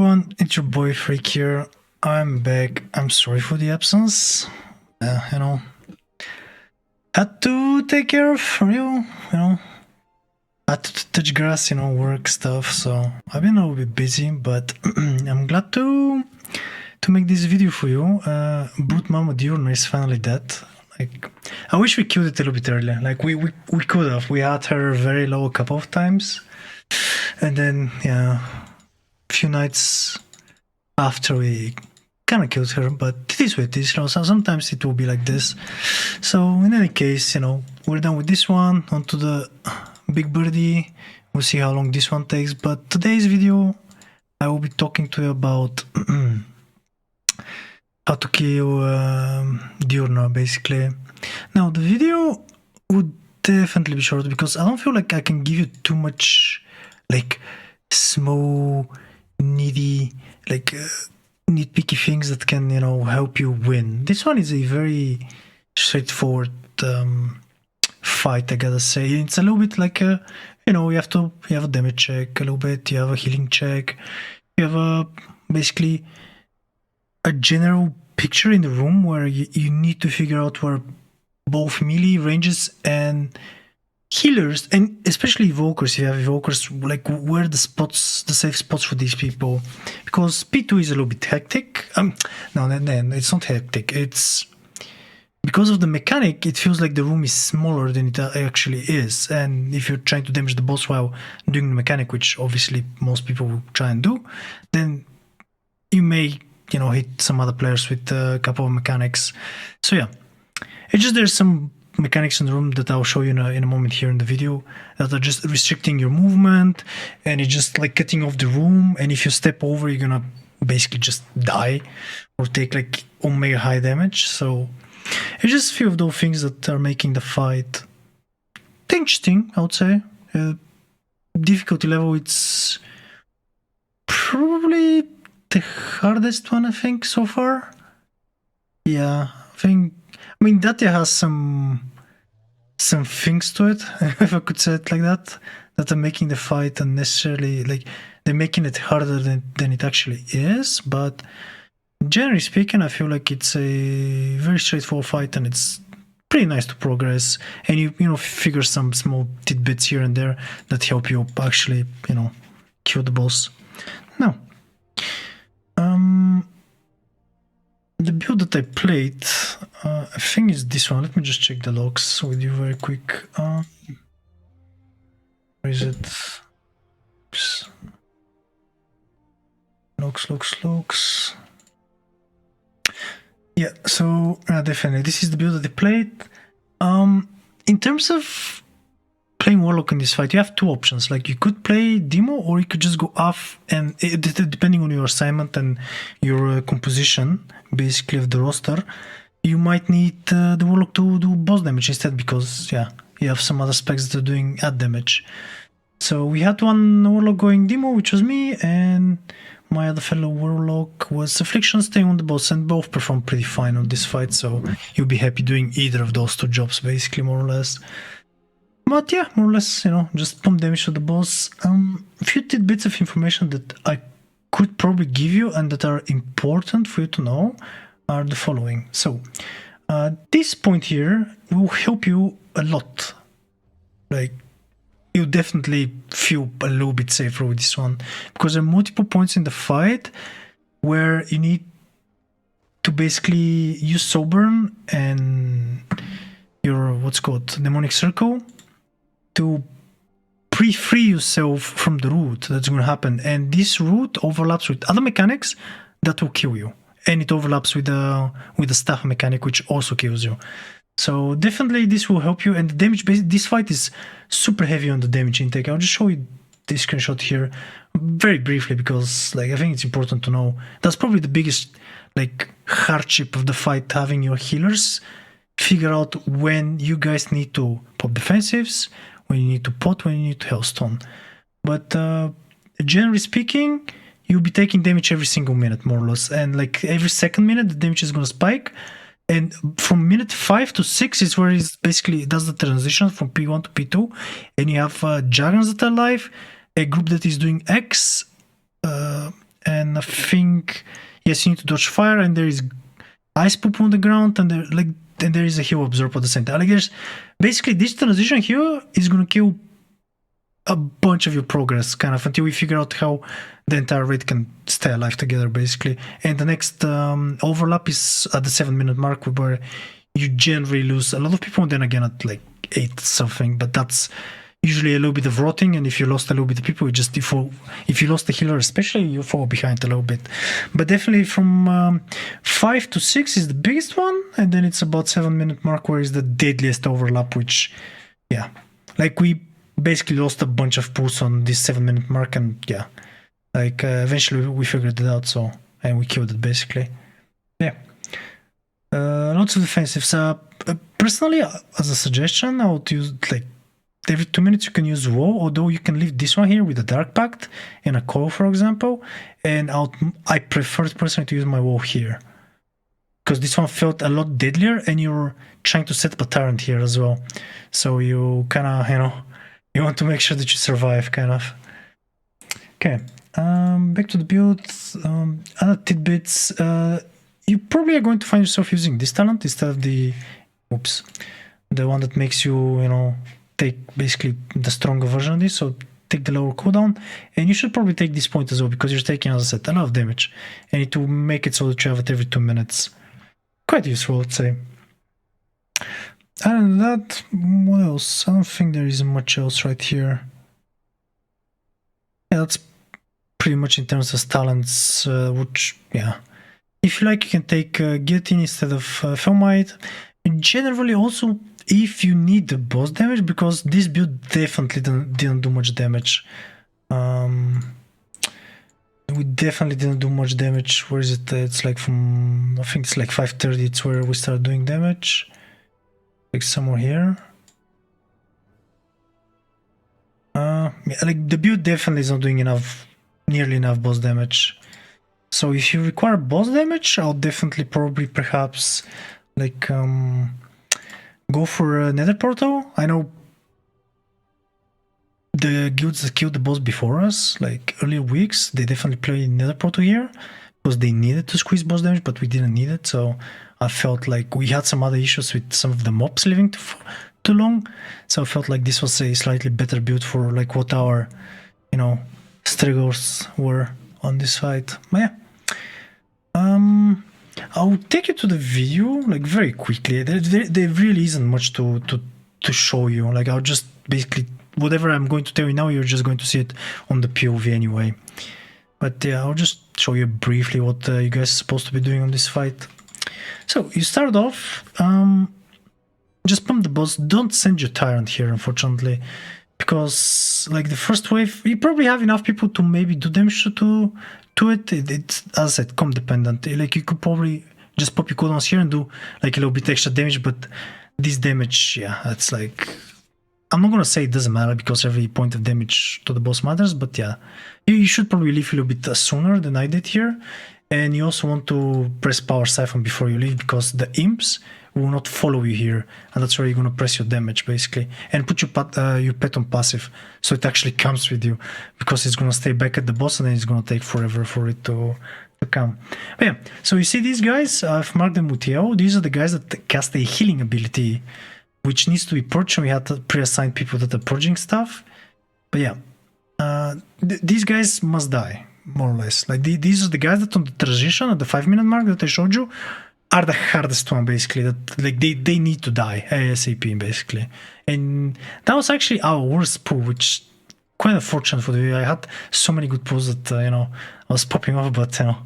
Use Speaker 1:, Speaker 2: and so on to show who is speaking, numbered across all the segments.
Speaker 1: everyone, it's your boy Freak here. I'm back. I'm sorry for the absence. Had to take care of you, had to touch grass, work stuff. So I've been a little bit busy, but I'm glad to make this video for you. Brute Mama Diurna is finally dead. Like, I wish we killed it a little bit earlier. Like we could have. We had her very low a couple of times, and then yeah, a few nights after we kind of killed her. But it is what it is. So sometimes it will be like this. So in any case, we're done with this one. On to the big birdie. We'll see how long this one takes. But today's video, I will be talking to you about how to kill Diurna, basically. Now, the video would definitely be short because I don't feel like I can give you too much, like, small, needy, like, nitpicky things that can, help you win. This one is a very straightforward fight, I gotta say. It's a little bit like you have a damage check a little bit, you have a healing check, you have basically a general picture in the room where you need to figure out where both melee ranges and healers, and especially evokers, if you have evokers, like where the safe spots for these people, because P2 is a little bit hectic. No, it's not hectic. It's because of the mechanic, it feels like the room is smaller than it actually is, and if you're trying to damage the boss while doing the mechanic, which obviously most people will try and do, then you may hit some other players with a couple of mechanics. So yeah, it's just there's some mechanics in the room that I'll show you in a moment here in the video that are just restricting your movement, and it's just like cutting off the room, and if you step over, you're gonna basically just die or take like omega high damage. So it's just a few of those things that are making the fight interesting, I would say. Difficulty level, it's probably the hardest one, I think, so far. Yeah, I mean, Datia has some things to it, if I could say it like that are making the fight unnecessarily, like, they're making it harder than it actually is. But generally speaking, I feel like it's a very straightforward fight, and it's pretty nice to progress, and you figure some small tidbits here and there that help you actually, kill the boss. Now, the build that I played, I think is this one. Let me just check the logs with you very quick. Where is it? Oops. Logs. Yeah, so definitely, this is the build that I played. In terms of playing warlock in this fight, you have two options. Like, you could play demo, or you could just go off, and depending on your assignment and your composition, basically, of the roster, you might need the warlock to do boss damage instead, because yeah, you have some other specs that are doing add damage. So we had one warlock going demo, which was me, and my other fellow warlock was affliction, staying on the boss, and both performed pretty fine on this fight. So you'll be happy doing either of those two jobs, basically, more or less. But yeah, more or less, just pump damage to the boss. A few tidbits of information that I could probably give you and that are important for you to know are the following. So, this point here will help you a lot. Like, you definitely feel a little bit safer with this one, because there are multiple points in the fight where you need to basically use Soulburn and your, what's called, Demonic Circle, to pre-free yourself from the root that's going to happen. And this root overlaps with other mechanics that will kill you, and it overlaps with the staff mechanic, which also kills you. So definitely this will help you. And the damage base, this fight is super heavy on the damage intake. I'll just show you this screenshot here very briefly, because like, I think it's important to know that's probably the biggest like hardship of the fight, having your healers figure out when you guys need to pop defensives, when you need to pot, when you need to hellstone. But generally speaking, you'll be taking damage every single minute, more or less, and like every second minute the damage is going to spike. And from minute 5 to 6 is where it basically does the transition from P1 to P2, and you have dragons that are alive, a group that is doing X, and I think yes, you need to dodge fire, and there is ice poop on the ground, and there is a heal absorb at the same time. Like there's basically this transition here is gonna kill a bunch of your progress, kind of, until we figure out how the entire raid can stay alive together, basically. And the next overlap is at the 7-minute mark, where you generally lose a lot of people, and then again at like 8 something, but that's usually a little bit of rotting, and if you lost a little bit of people, you just if you lost the healer especially, you fall behind a little bit. But definitely from 5 to 6 is the biggest one, and then it's about 7-minute mark where is the deadliest overlap, which, yeah, like we basically lost a bunch of pulls on this 7-minute mark, and yeah, like eventually we figured it out, so, and we killed it basically. Yeah. Lots of defensives. Personally, as a suggestion, I would use like every 2 minutes you can use Woe, although you can leave this one here with a Dark Pact and a Coil, for example. And I preferred personally to use my Woe here, because this one felt a lot deadlier, and you're trying to set up a Tyrant here as well. So you kind of, you know, you want to make sure that you survive, kind of. Okay, back to the build. Other tidbits. You probably are going to find yourself using this talent instead of the one that makes you, you know, take basically the stronger version of this. So take the lower cooldown, and you should probably take this point as well, because you're taking, as I said, a lot of damage, and you need to make it so that you have it every 2 minutes. Quite useful, I'd say. Other than that, what else? I don't think there is much else right here. Yeah, that's pretty much in terms of talents, which, yeah. If you like, you can take Guillotine instead of Felmite. Generally, also, if you need the boss damage, because this build definitely didn't do much damage. We definitely didn't do much damage. Where is it? It's like from, I think it's like 5:30, it's where we start doing damage. Like somewhere here. Yeah, like the build definitely is not doing nearly enough boss damage. So if you require boss damage, I'll definitely probably perhaps like go for a Nether Portal. I know the guilds that killed the boss before us, like earlier weeks, they definitely played Nether Portal here because they needed to squeeze boss damage, but we didn't need it. So I felt like we had some other issues with some of the mobs living too long. So I felt like this was a slightly better build for like what our, you know, struggles were on this fight. But yeah. I'll take you to the video like very quickly. There really isn't much to show you. Like I'll just basically, whatever I'm going to tell you now, you're just going to see it on the PoV anyway. But yeah, I'll just show you briefly what you guys are supposed to be doing on this fight. So you start off, just pump the boss. Don't send your Tyrant here, unfortunately, because like the first wave, you probably have enough people to maybe do damage to it. It's, as I said, comp dependent. Like you could probably just pop your cooldowns here and do like a little bit extra damage, but this damage, yeah, it's like, I'm not gonna say it doesn't matter because every point of damage to the boss matters, but yeah, you should probably leave a little bit sooner than I did here. And you also want to press Power Siphon before you leave, because the imps will not follow you here, and that's where you're gonna press your damage basically, and put your pet on passive, so it actually comes with you, because it's gonna stay back at the boss, and then it's gonna take forever for it to come. But yeah, so you see these guys, I've marked them with yellow. These are the guys that cast a healing ability, which needs to be purged, and we had to pre-assign people that are purging stuff. But yeah, these guys must die, more or less. Like these are the guys that on the transition at the 5-minute mark that I showed you are the hardest one, basically, that like they need to die ASAP, basically. And that was actually our worst pull, which quite unfortunate for the video. I had so many good pulls that you know, I was popping off, but you know,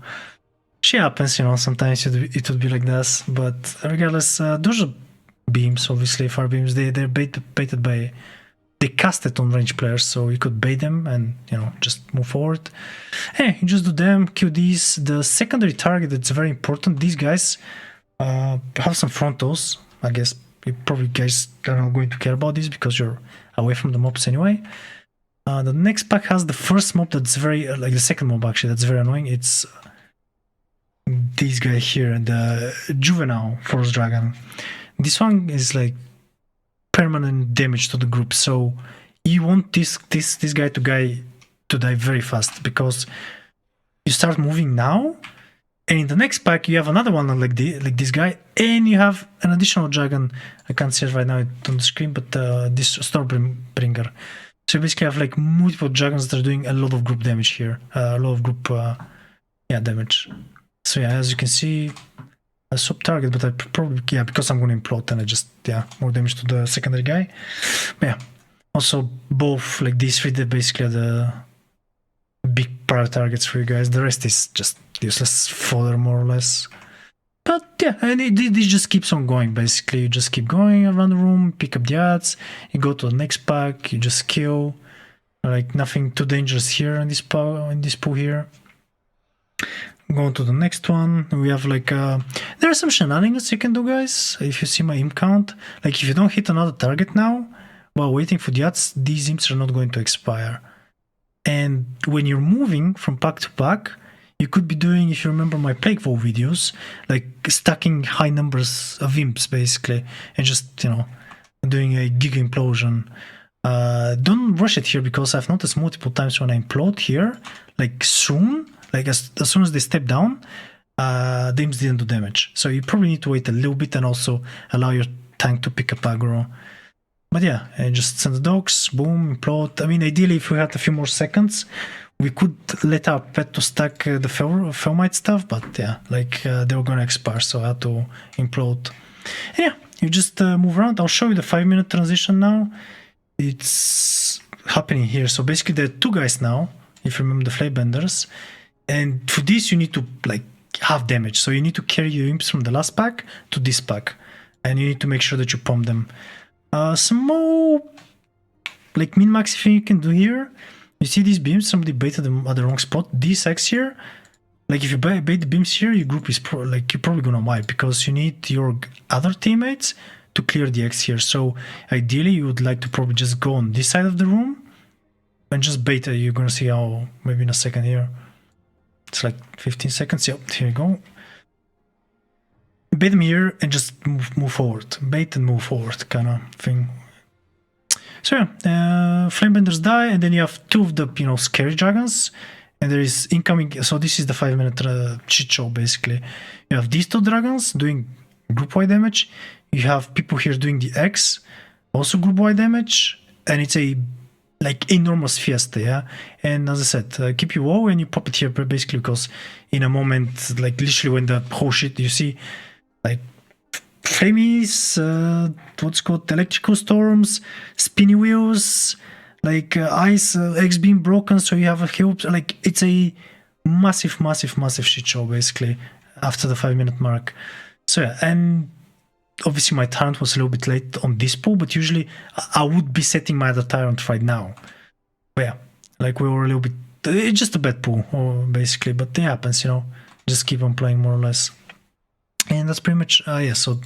Speaker 1: shit happens, you know, sometimes it would be like this. But regardless, those are beams, obviously, fire beams. They're baited by, they cast it on range players, so you could bait them and, you know, just move forward. Hey, you just do them, kill these. The secondary target that's very important, these guys have some frontals. I guess you probably guys are not going to care about this because you're away from the mobs anyway. The next pack has the first mob that's very, like the second mob actually, that's very annoying. It's this guy here, the Juvenile Force Dragon. This one is like permanent damage to the group, so you want this guy to die very fast, because you start moving now, and in the next pack you have another one like this guy, and you have an additional dragon. I can't see it right now on the screen, but this Stormbringer. So you basically have like multiple dragons that are doing a lot of group damage here, a lot of group damage. So yeah, as you can see, a sub target, but I probably, yeah, because I'm going to implode, and I just, yeah, more damage to the secondary guy. But yeah, also both like these three, they basically are the big prior targets for you guys. The rest is just useless fodder, more or less. But yeah, and it just keeps on going. Basically, you just keep going around the room, pick up the odds, you go to the next pack, you just kill. Like nothing too dangerous here in this pool here. Going to the next one, we have like there are some shenanigans you can do, guys. If you see my imp count, like if you don't hit another target now while waiting for the odds, these imps are not going to expire. And when you're moving from pack to pack, you could be doing, if you remember my Plague Wall videos, like stacking high numbers of imps basically, and just, you know, doing a giga implosion. Don't rush it here, because I've noticed multiple times when I implode here, like soon, like as soon as they step down, the imps didn't do damage. So you probably need to wait a little bit and also allow your tank to pick up aggro. But yeah, just send the dogs, boom, implode. I mean, ideally, if we had a few more seconds, we could let our pet to stack the Felmite stuff, but yeah, like they were gonna expire, so I had to implode. And yeah, you just move around. I'll show you the 5-minute transition now. It's happening here. So basically, there are two guys now, if you remember the Flaybenders, and for this you need to like have damage. So you need to carry your imps from the last pack to this pack, and you need to make sure that you pump them. Some more like min-max thing you can do here. You see these beams, somebody baited them at the wrong spot. These X here, like if you bait the beams here, your group is you're probably gonna wipe, because you need your other teammates to clear the X here. So ideally you would like to probably just go on this side of the room and just bait it. You're gonna see how, maybe in a second here. It's like 15 seconds. Yep, here you go. Bait them here and just move forward. Bait and move forward kind of thing. So yeah, Flamebenders die, and then you have two of the, you know, scary dragons, and there is incoming. So this is the 5-minute cheat show basically. You have these two dragons doing group-wide damage. You have people here doing the X, also group-wide damage, and it's a like enormous fiesta, yeah. And as I said, keep your WoW and you pop it here basically, because in a moment, like literally when the whole shit, you see like flamies, what's called electrical storms, spinny wheels, like ice, X being broken, so you have a hill, like it's a massive shit show basically after the 5-minute mark. So yeah, and obviously my tyrant was a little bit late on this pool, but usually I would be setting my other tyrant right now. But yeah, like we were a little bit, it's just a bad pool basically, but it happens, you know, just keep on playing more or less. And that's pretty much, yeah, so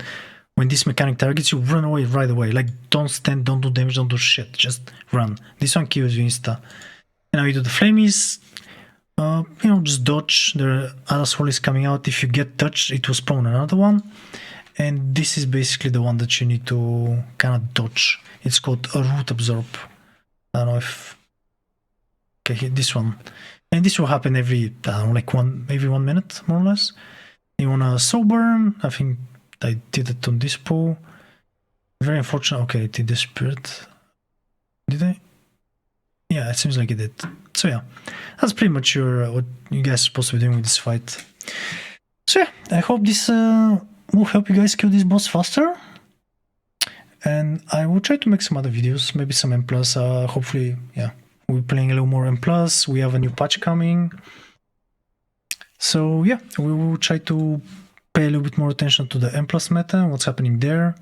Speaker 1: when this mechanic targets you, run away right away. Like don't stand, don't do damage, don't do shit, just run. This one kills you insta. And now you do the flamies, you know, just dodge. The other soul is coming out. If you get touched, it will spawn another one. And this is basically the one that you need to kind of dodge. It's called a root absorb. I don't know if, okay, this one. And this will happen every, I don't know, like every 1 minute, more or less. You want to soul burn. I think I did it on this pool. Very unfortunate. Okay, I did the spirit. Did I? Yeah, it seems like it did. So yeah, that's pretty much what you guys are supposed to be doing with this fight. So yeah, I hope this will help you guys kill this boss faster. And I will try to make some other videos, maybe some M+. Hopefully, yeah, we're playing a little more M+. We have a new patch coming. So yeah, we will try to pay a little bit more attention to the M+ meta, what's happening there.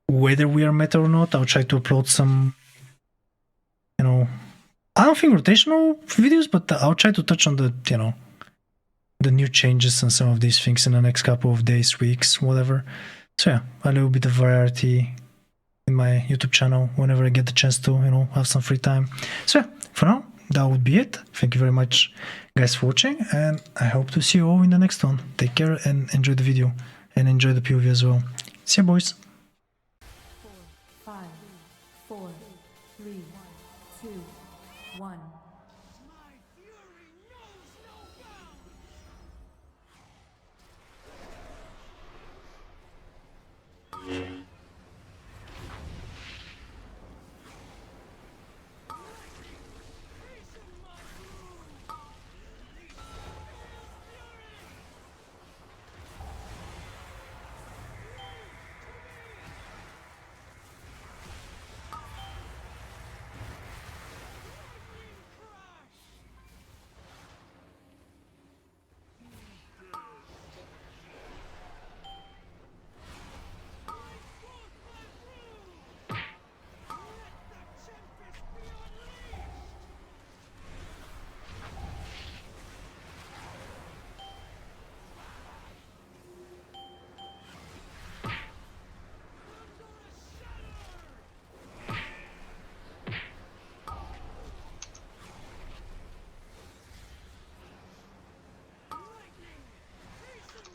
Speaker 1: Whether we are meta or not, I'll try to upload some, you know, I don't think rotational videos, but I'll try to touch on the, you know, the new changes and some of these things in the next couple of days, weeks, whatever. So yeah, a little bit of variety in my YouTube channel whenever I get the chance to, you know, have some free time. So yeah, for now, that would be it. Thank you very much, guys, for watching, and I hope to see you all in the next one. Take care and enjoy the video, and enjoy the PoV as well. See you, boys.
Speaker 2: 4, 5, 4, 3, 2, 1.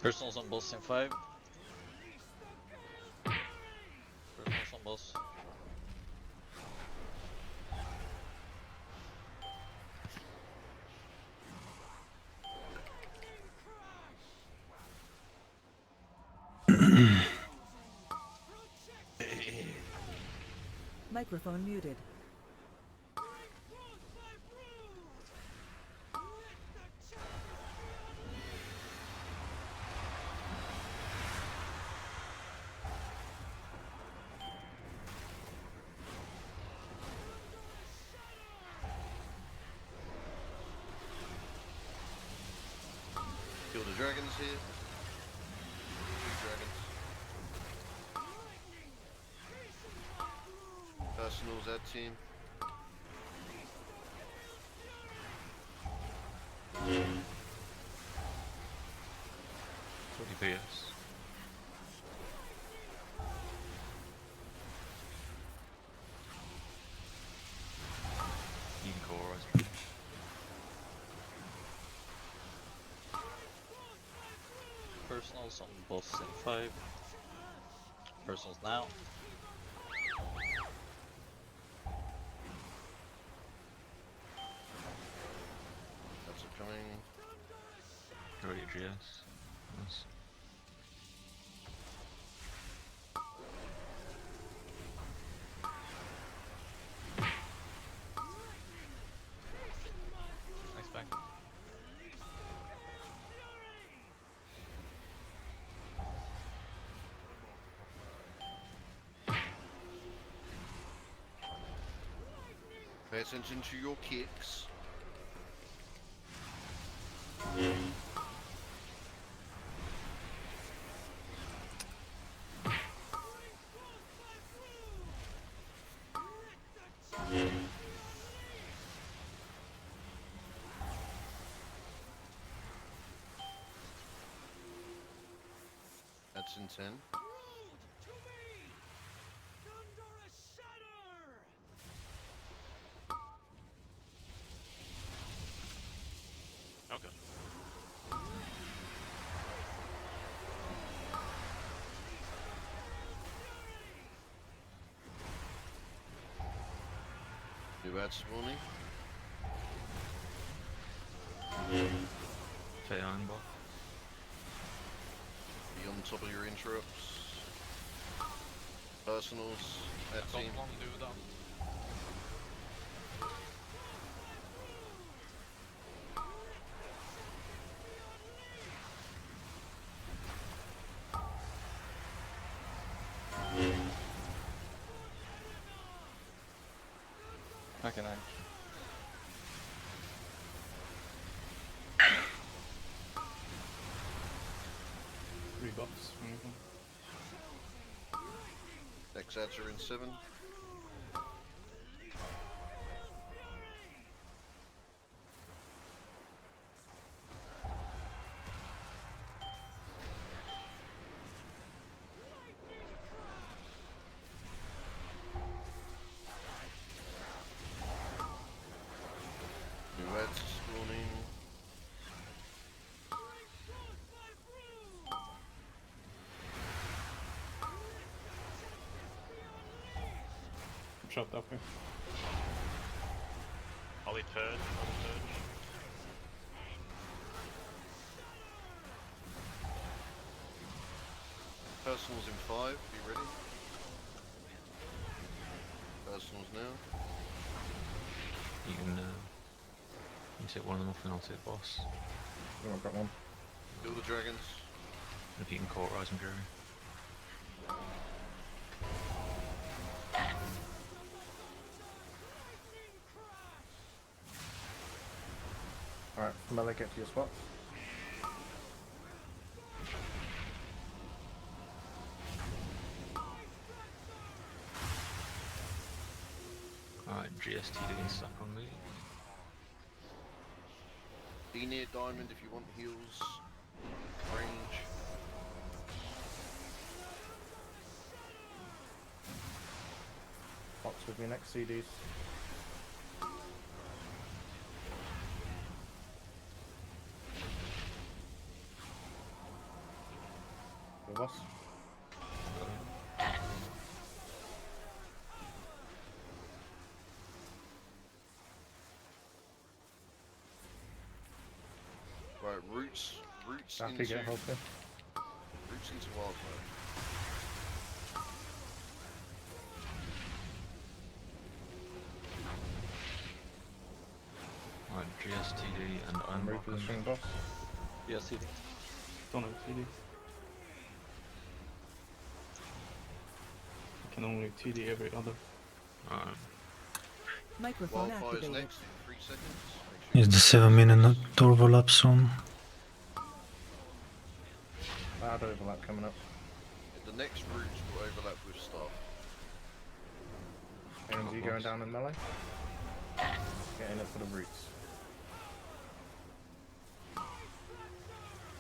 Speaker 3: Personals on boss in 5. Personals on boss.
Speaker 4: Microphone muted.
Speaker 5: Kill the dragons here. 2 dragons. Personals that team.
Speaker 3: 40 PS. You can call right. Personals on boss in 5. Personals now.
Speaker 5: That's it coming.
Speaker 3: Already a GS. Nice. Nice back.
Speaker 5: Pay attention to your kicks. That's in 10.
Speaker 3: Okay.
Speaker 5: New ad spawning.
Speaker 3: Fate Iron Ball.
Speaker 5: Be on top of your interrupts. Personals that team.
Speaker 3: Don't do that.
Speaker 6: Okay, nice. Three buffs.
Speaker 5: Next ads are in 7. New ads spawning.
Speaker 6: Shot up here.
Speaker 7: Ollie Purge.
Speaker 5: Personals in 5. Be ready. Personals now.
Speaker 3: You can you take one of them off and I'll take boss.
Speaker 6: Oh, I've got one.
Speaker 5: Kill the dragons.
Speaker 3: And if you can cauterize them, Jerry.
Speaker 6: Alright, melee, get to your spots.
Speaker 3: Alright, GST getting stuck on me.
Speaker 5: Be near diamond if you want heals. Range.
Speaker 6: Box with me next CDs.
Speaker 5: Roots
Speaker 6: Happy
Speaker 5: into
Speaker 6: get healthy.
Speaker 5: roots into wildfire.
Speaker 3: Alright, GSTD and
Speaker 6: I'm
Speaker 3: unlock.
Speaker 6: repositioning boss.
Speaker 4: Yeah, CD. Don't have TD. I can only TD every other.
Speaker 3: Alright.
Speaker 7: Microphone
Speaker 5: Wildfire's
Speaker 7: activated.
Speaker 5: next in 3 seconds. Make
Speaker 1: Is
Speaker 5: sure
Speaker 1: the 7-minute overlap soon?
Speaker 6: Bad overlap coming up.
Speaker 5: the next roots will overlap with stuff.
Speaker 6: AMG going down in melee. Getting it for the roots.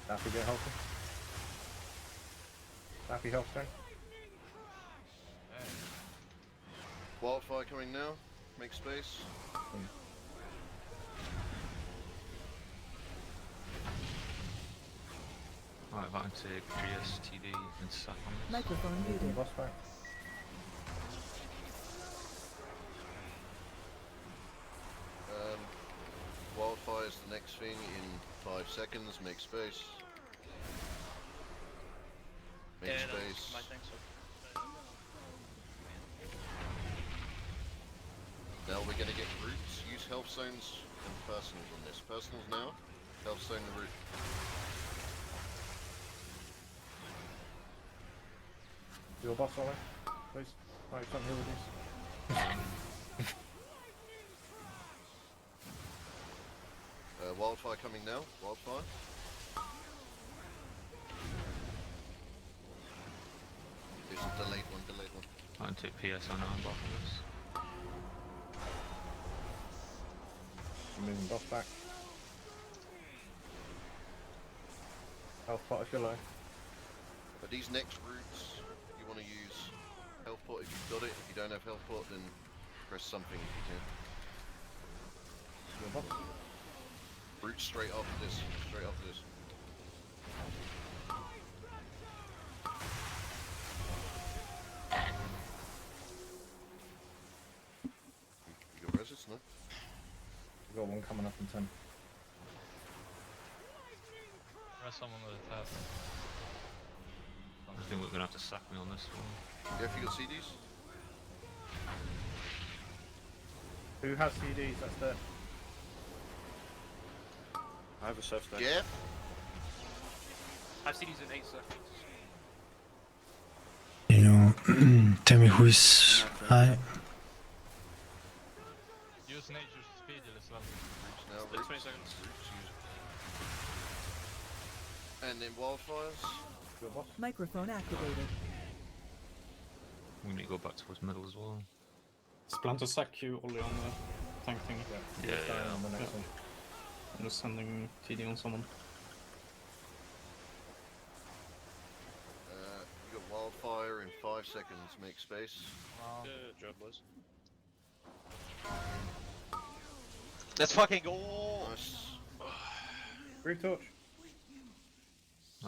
Speaker 6: Happy get healthy. Happy health thing.
Speaker 5: Wildfire coming now. Make space.
Speaker 3: Alright, if I can take GSTD and sack on this.
Speaker 7: Microphone
Speaker 6: Moving
Speaker 7: muted.
Speaker 6: boss back.
Speaker 5: Wildfire's the next thing in 5 seconds. Make space. Make space. Now we're gonna get roots. Use health zones and personals on this. Personals now. Health zone the root.
Speaker 6: Your boss, Ollie. Please. Right, don't heal with these.
Speaker 5: Wildfire coming now. Wildfire. There's a delayed one. Delayed one.
Speaker 3: I can take PS on unlock on this.
Speaker 6: Moving boss back. Health pot if you're low.
Speaker 5: But these next roots, you want to use health pot if you've got it. If you don't have health pot, then press something if you can.
Speaker 6: Your boss.
Speaker 5: Root straight after this. Straight after this. You got resist, no?
Speaker 6: We've got one coming up in 10.
Speaker 8: Press someone with a tap.
Speaker 3: I think we're gonna have to sack me on this one.
Speaker 5: Yeah, if you got CDs.
Speaker 6: Who has CDs? That's there.
Speaker 4: I have a self stack.
Speaker 5: Yeah.
Speaker 4: I have CDs in 8 seconds.
Speaker 1: Can you tell me who is high?
Speaker 8: Use nature's speed as well.
Speaker 5: Roots now.
Speaker 4: Split
Speaker 5: Roots.
Speaker 4: 20 seconds.
Speaker 5: Roots, use it. And then wildfires.
Speaker 6: Your boss.
Speaker 7: Microphone activated.
Speaker 3: We need to go back towards middle as well.
Speaker 4: Splinter sack you only on the tank thing.
Speaker 6: Yeah.
Speaker 3: Yeah,
Speaker 6: Down
Speaker 3: yeah.
Speaker 6: on the next
Speaker 4: Yeah.
Speaker 6: one.
Speaker 4: I'm just sending TD on someone.
Speaker 5: You got wildfire in 5 seconds. Make space.
Speaker 4: Job boys.
Speaker 9: Let's fucking go!
Speaker 5: Nice.
Speaker 6: Groove torch.